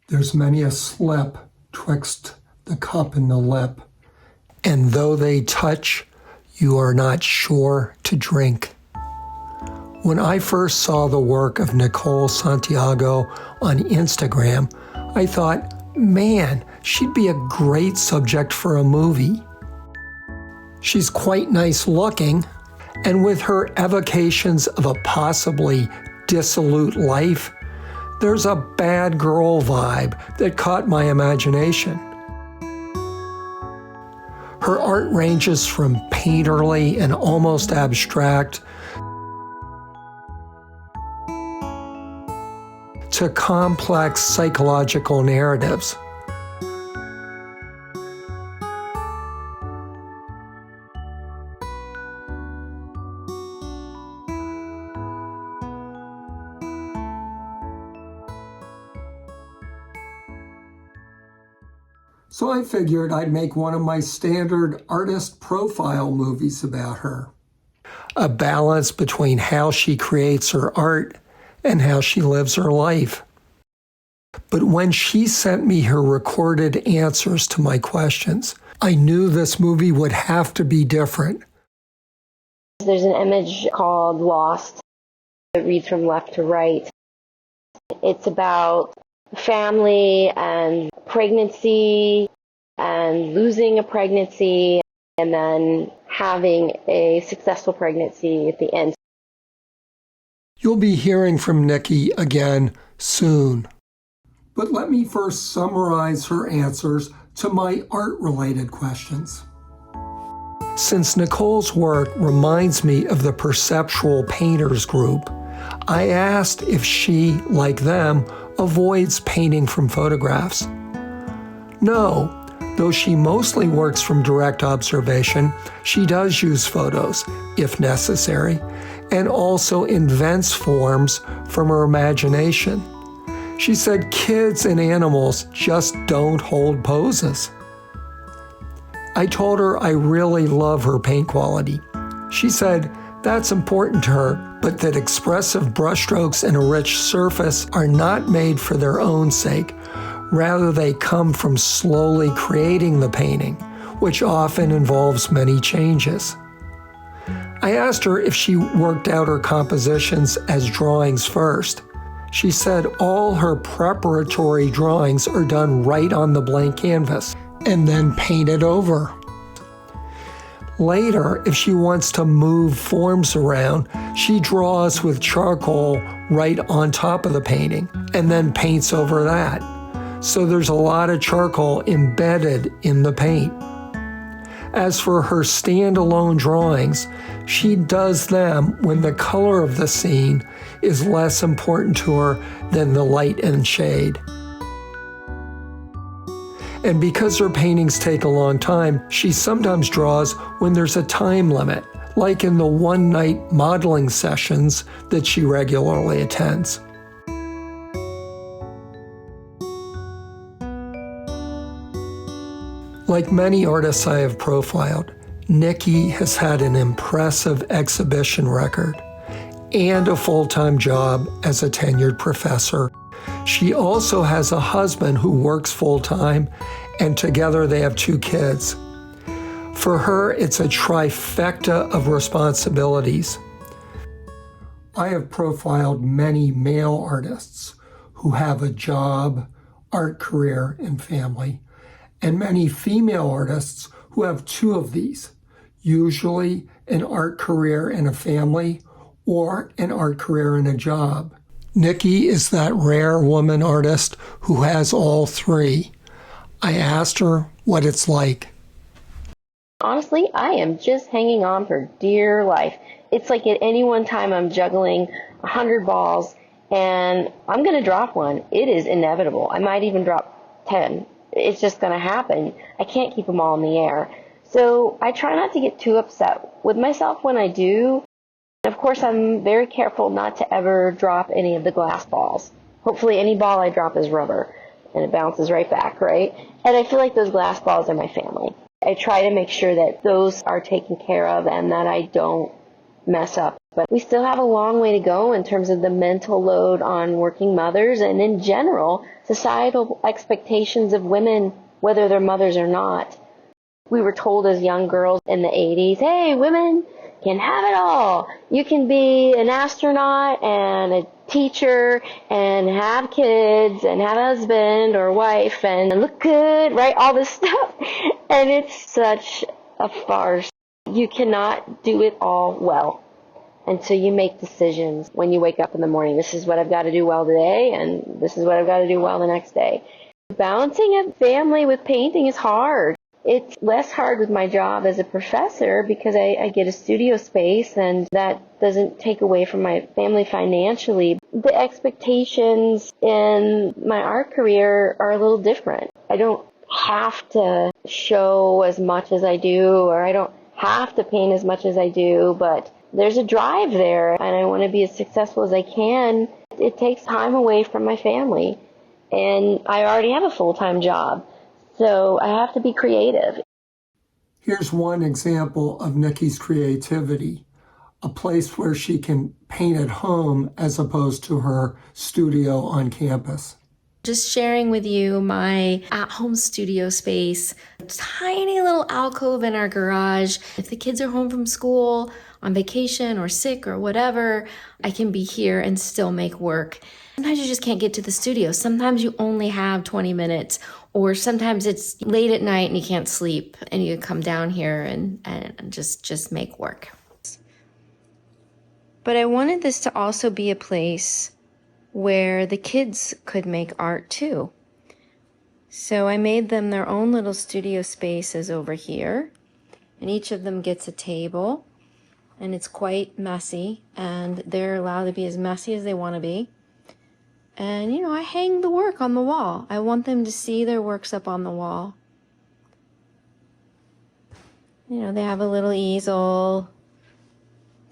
There's many a slip twixt the cup and the lip, and though they touch, you are not sure to drink. When I first saw the work of Nicole Santiago on Instagram, I thought, man, she'd be a great subject for a movie. She's quite nice looking, and with her evocations of a possibly dissolute life, there's a bad girl vibe that caught my imagination. Her art ranges from painterly and almost abstract to complex psychological narratives. So I figured I'd make one of my standard artist profile movies about her. A balance between how she creates her art and how she lives her life. But when she sent me her recorded answers to my questions, I knew this movie would have to be different. There's an image called Lost. It reads from left to right. It's about family and pregnancy and losing a pregnancy and then having a successful pregnancy at the end. You'll be hearing from Nikki again soon. But let me first summarize her answers to my art-related questions. Since Nicole's work reminds me of the Perceptual Painters group, I asked if she, like them, avoids painting from photographs. No, though she mostly works from direct observation, she does use photos, if necessary, and also invents forms from her imagination. She said kids and animals just don't hold poses. I told her I really love her paint quality. She said that's important to her, but that expressive brushstrokes and a rich surface are not made for their own sake. Rather, they come from slowly creating the painting, which often involves many changes. I asked her if she worked out her compositions as drawings first. She said all her preparatory drawings are done right on the blank canvas and then painted over. Later, if she wants to move forms around, she draws with charcoal right on top of the painting and then paints over that. So there's a lot of charcoal embedded in the paint. As for her standalone drawings, she does them when the color of the scene is less important to her than the light and shade. And because her paintings take a long time, she sometimes draws when there's a time limit, like in the one-night modeling sessions that she regularly attends. Like many artists I have profiled, Nikki has had an impressive exhibition record and a full-time job as a tenured professor. She also has a husband who works full-time, and together they have 2 kids. For her, it's a trifecta of responsibilities. I have profiled many male artists who have a job, art career, and family, and many female artists who have 2 of these, usually an art career and a family, or an art career and a job. Nikki is that rare woman artist who has all 3. I asked her what it's like. Honestly, I am just hanging on for dear life. It's like at any one time I'm juggling 100 balls and I'm going to drop one. It is inevitable. I might even drop 10. It's just going to happen. I can't keep them all in the air. So I try not to get too upset with myself when I do. Of course, I'm very careful not to ever drop any of the glass balls. Hopefully any ball I drop is rubber and it bounces right back, right? And I feel like those glass balls are my family. I try to make sure that those are taken care of and that I don't mess up But we still have a long way to go in terms of the mental load on working mothers and in general, societal expectations of women, whether they're mothers or not. We were told as young girls in the 80s, hey, women can have it all. You can be an astronaut and a teacher and have kids and have a husband or wife and look good, right? All this stuff. And it's such a farce. You cannot do it all well until you make decisions when you wake up in the morning. This is what I've got to do well today, and this is what I've got to do well the next day. Balancing a family with painting is hard. It's less hard with my job as a professor because I get a studio space and that doesn't take away from my family financially. The expectations in my art career are a little different. I don't have to show as much as I do, or I don't have to paint as much as I do, but there's a drive there and I want to be as successful as I can. It takes time away from my family, and I already have a full-time job. So I have to be creative. Here's one example of Nikki's creativity, a place where she can paint at home as opposed to her studio on campus. Just sharing with you my at-home studio space, a tiny little alcove in our garage. If the kids are home from school, on vacation or sick or whatever, I can be here and still make work. Sometimes you just can't get to the studio. Sometimes you only have 20 minutes, or sometimes it's late at night and you can't sleep and you come down here and just make work. But I wanted this to also be a place where the kids could make art too. So I made them their own little studio spaces over here, and each of them gets a table, and it's quite messy, and they're allowed to be as messy as they want to be. And, you know, I hang the work on the wall. I want them to see their works up on the wall. You know, they have a little easel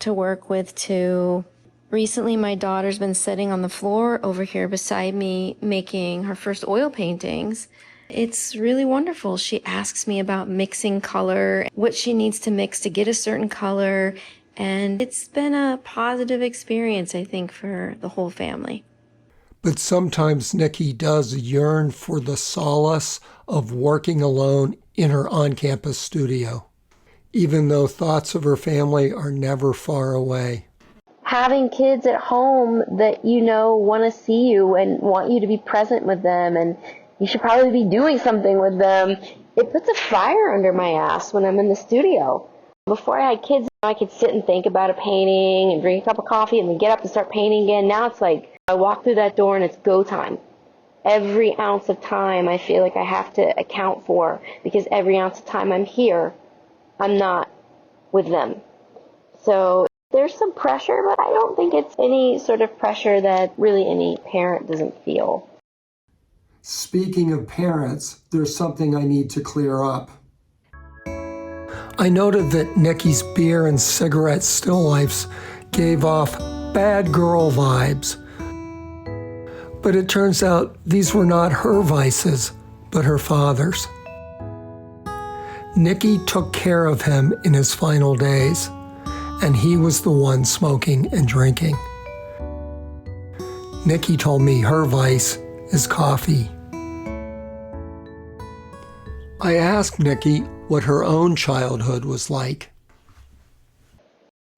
to work with too. Recently, my daughter's been sitting on the floor over here beside me making her first oil paintings. It's really wonderful. She asks me about mixing color, what she needs to mix to get a certain color. And it's been a positive experience, I think, for the whole family. But sometimes Nikki does yearn for the solace of working alone in her on-campus studio, even though thoughts of her family are never far away. Having kids at home that you know want to see you and want you to be present with them, and you should probably be doing something with them, it puts a fire under my ass when I'm in the studio. Before I had kids, I could sit and think about a painting and drink a cup of coffee and then get up and start painting again. Now it's like I walk through that door and it's go time. Every ounce of time I feel like I have to account for, because every ounce of time I'm here, I'm not with them. So there's some pressure, but I don't think it's any sort of pressure that really any parent doesn't feel. Speaking of parents, there's something I need to clear up. I noted that Nikki's beer and cigarette still lifes gave off bad girl vibes. But it turns out these were not her vices, but her father's. Nikki took care of him in his final days, and he was the one smoking and drinking. Nikki told me her vice is coffee. I asked Nikki what her own childhood was like.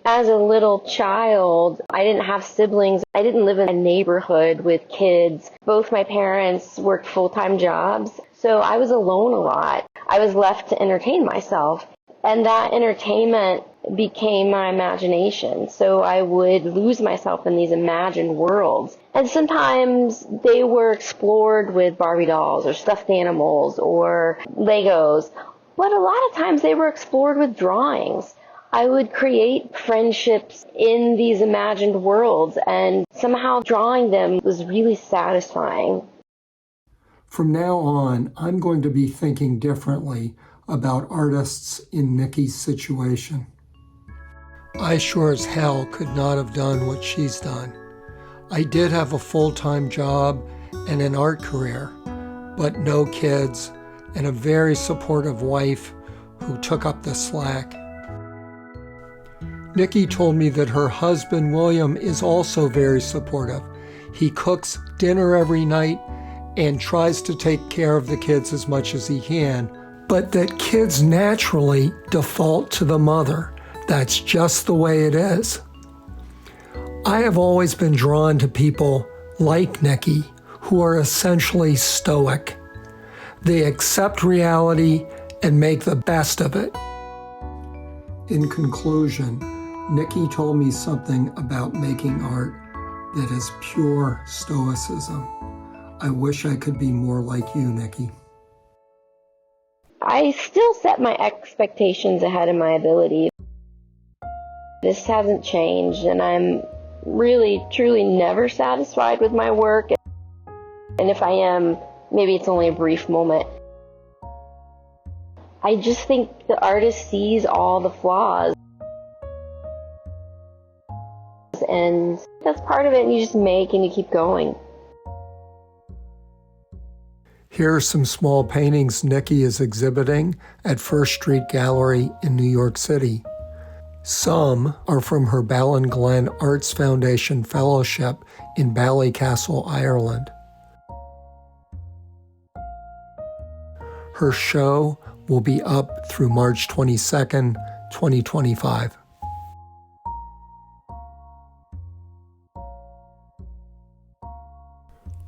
As a little child, I didn't have siblings. I didn't live in a neighborhood with kids. Both my parents worked full-time jobs, so I was alone a lot. I was left to entertain myself, and that entertainment became my imagination. So I would lose myself in these imagined worlds. And sometimes they were explored with Barbie dolls or stuffed animals or Legos. But a lot of times they were explored with drawings. I would create friendships in these imagined worlds, and somehow drawing them was really satisfying. From now on, I'm going to be thinking differently about artists in Nikki's situation. I sure as hell could not have done what she's done. I did have a full-time job and an art career, but no kids and a very supportive wife who took up the slack. Nikki told me that her husband, William, is also very supportive. He cooks dinner every night and tries to take care of the kids as much as he can, but that kids naturally default to the mother. That's just the way it is. I have always been drawn to people like Nikki who are essentially stoic. They accept reality and make the best of it. In conclusion, Nikki told me something about making art that is pure stoicism. I wish I could be more like you, Nikki. I still set my expectations ahead of my ability. This hasn't changed, and I'm really, truly never satisfied with my work. And if I am, maybe it's only a brief moment. I just think the artist sees all the flaws. And that's part of it, and you just make and you keep going. Here are some small paintings Nikki is exhibiting at First Street Gallery in New York City. Some are from her Ballinglen Arts Foundation Fellowship in Ballycastle, Ireland. Her show will be up through March 22nd, 2025.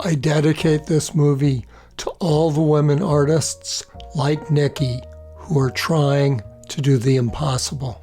I dedicate this movie to all the women artists like Nikki who are trying to do the impossible.